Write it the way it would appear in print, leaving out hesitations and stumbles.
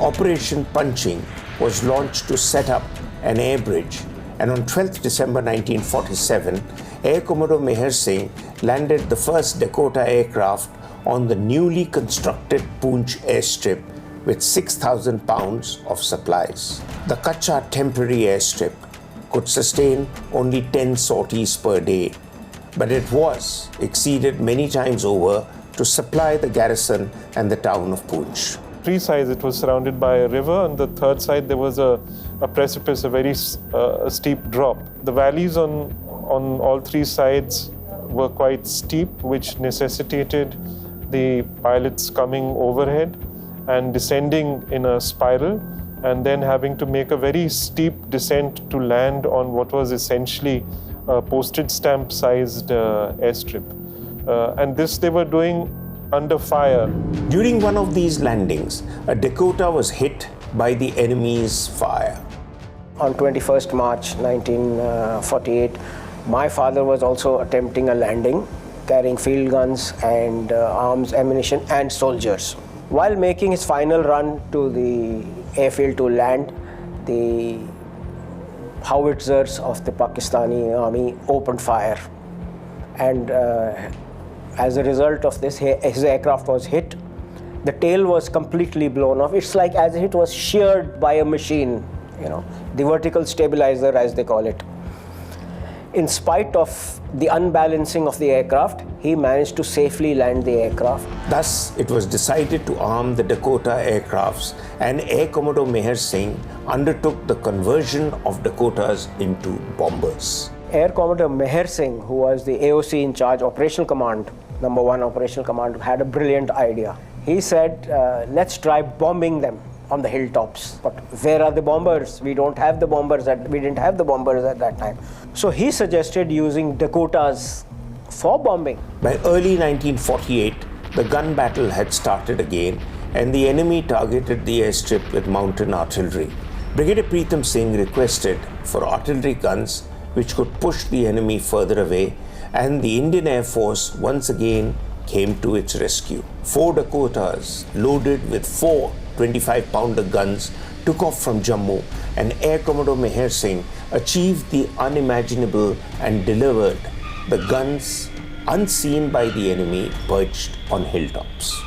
Operation Punching was launched to set up an air bridge, and on 12th December 1947, Air Commodore Meher Singh landed the first Dakota aircraft on the newly constructed Poonch airstrip with 6,000 pounds of supplies. The Kacha temporary airstrip could sustain only 10 sorties per day, but it was exceeded many times over to supply the garrison and the town of Poonch. Three sides it was surrounded by a river. On the third side there was a precipice, a very steep drop. The valleys on all three sides were quite steep, which necessitated the pilots coming overhead and descending in a spiral, and then having to make a very steep descent to land on what was essentially a postage stamp sized airstrip. And this they were doing under fire. During one of these landings, a Dakota was hit by the enemy's fire. On 21st March 1948, my father was also attempting a landing, carrying field guns and arms, ammunition and soldiers. While making his final run to the airfield to land, the howitzers of the Pakistani army opened fire. And as a result of this, his aircraft was hit. The tail was completely blown off. It's like as if it was sheared by a machine, the vertical stabilizer as they call it. In spite of the unbalancing of the aircraft, he managed to safely land the aircraft. Thus, it was decided to arm the Dakota Aircrafts, and Air Commodore Meher Singh undertook the conversion of Dakotas into bombers. Air Commodore Meher Singh, who was the AOC in charge, Operational Command, number 1 Operational Command, had a brilliant idea. He said, let's try bombing them on the hilltops. But where are the bombers? We didn't have the bombers at that time. So he suggested using Dakotas for bombing. By early 1948, the gun battle had started again, and the enemy targeted the airstrip with mountain artillery. Brigadier Preetham Singh requested for artillery guns which could push the enemy further away, and the Indian Air Force once again came to its rescue. 4 Dakotas loaded with 4 25-pounder guns took off from Jammu, and Air Commodore Meher Singh achieved the unimaginable and delivered the guns unseen by the enemy perched on hilltops.